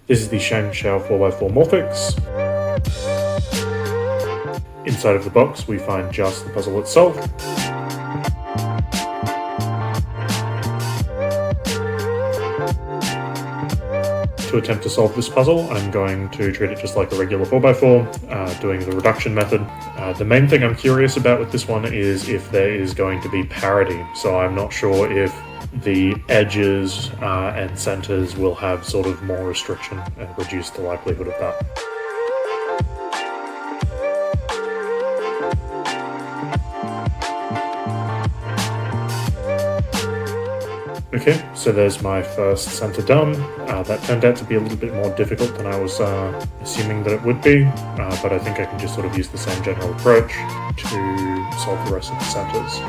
This is the Shell 4x4 Morphix. Inside of the box we find just the puzzle itself. To attempt to solve this puzzle, I'm going to treat it just like a regular 4x4, doing the reduction method. The main thing I'm curious about with this one is if there is going to be parity, so I'm not sure if the edges and centers will have sort of more restriction and reduce the likelihood of that. Okay, so there's my first center done. That turned out to be a little bit more difficult than I was assuming that it would be, but I think I can just sort of use the same general approach to solve the rest of the centers.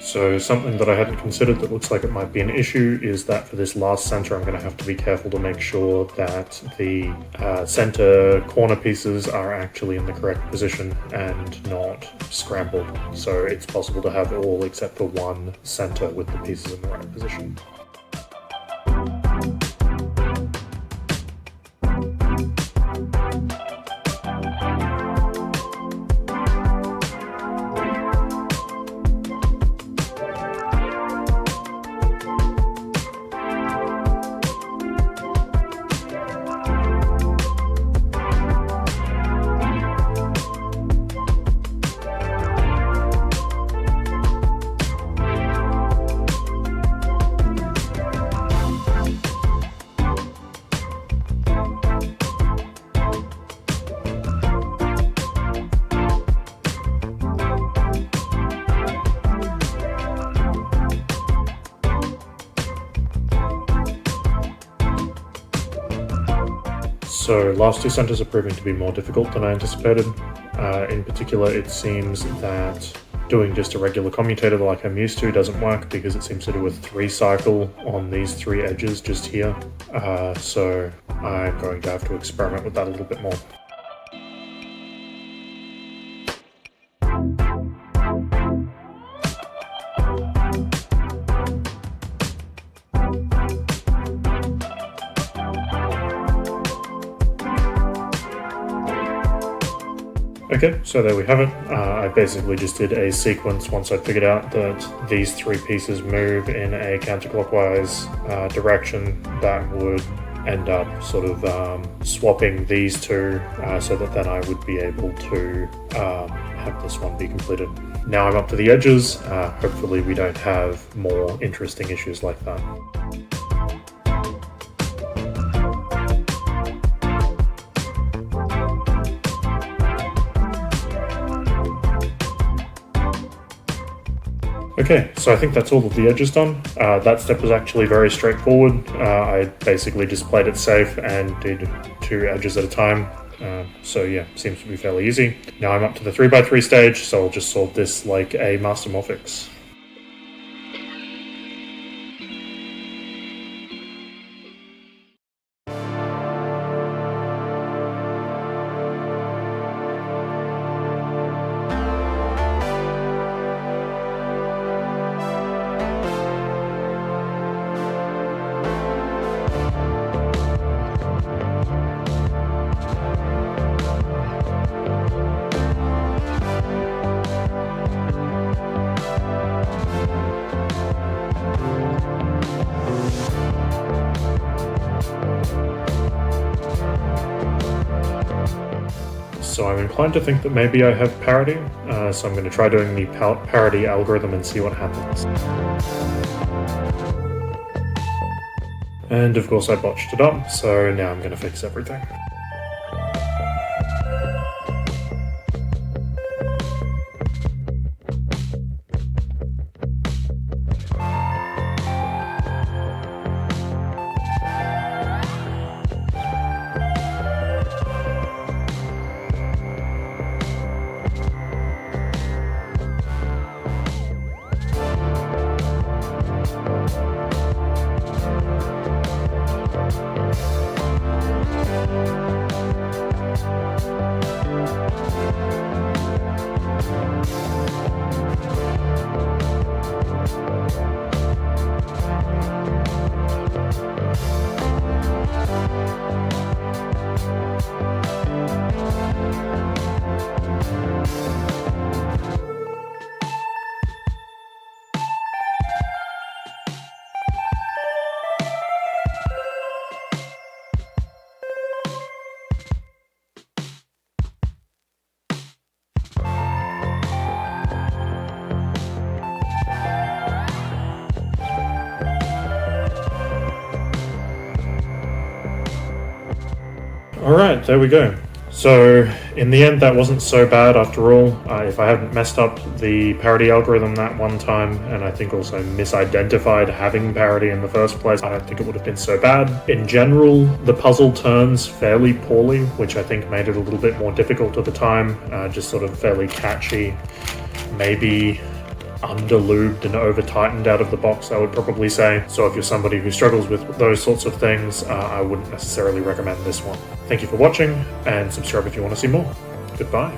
So something that I hadn't considered that looks like it might be an issue is that for this last center I'm going to have to be careful to make sure that the center corner pieces are actually in the correct position and not scrambled. So it's possible to have all except for one center with the pieces in the right position. So last two centers are proving to be more difficult than I anticipated. In particular, it seems that doing just a regular commutator like I'm used to doesn't work because it seems to do a 3-cycle on these 3 edges just here. So I'm going to have to experiment with that a little bit more. Okay, so there we have it. I basically just did a sequence once I figured out that these 3 pieces move in a counterclockwise direction that would end up sort of swapping these two so that then I would be able to have this one be completed. Now I'm up to the edges. Hopefully we don't have more interesting issues like that. Okay, so I think that's all of the edges done. That step was actually very straightforward. I basically just played it safe and did 2 edges at a time. So yeah, seems to be fairly easy. Now I'm up to the 3x3 stage, so I'll just solve this like a master Morphix. So I'm inclined to think that maybe I have parity, so I'm going to try doing the parity algorithm and see what happens. And of course I botched it up, so now I'm going to fix everything. Alright, there we go. So, in the end, that wasn't so bad after all. If I hadn't messed up the parity algorithm that one time, and I think also misidentified having parity in the first place, I don't think it would have been so bad. In general, the puzzle turns fairly poorly, which I think made it a little bit more difficult at the time. Just sort of fairly catchy, maybe under-lubed and over-tightened out of the box, I would probably say. So if you're somebody who struggles with those sorts of things, I wouldn't necessarily recommend this one. Thank you for watching, and subscribe if you want to see more. Goodbye.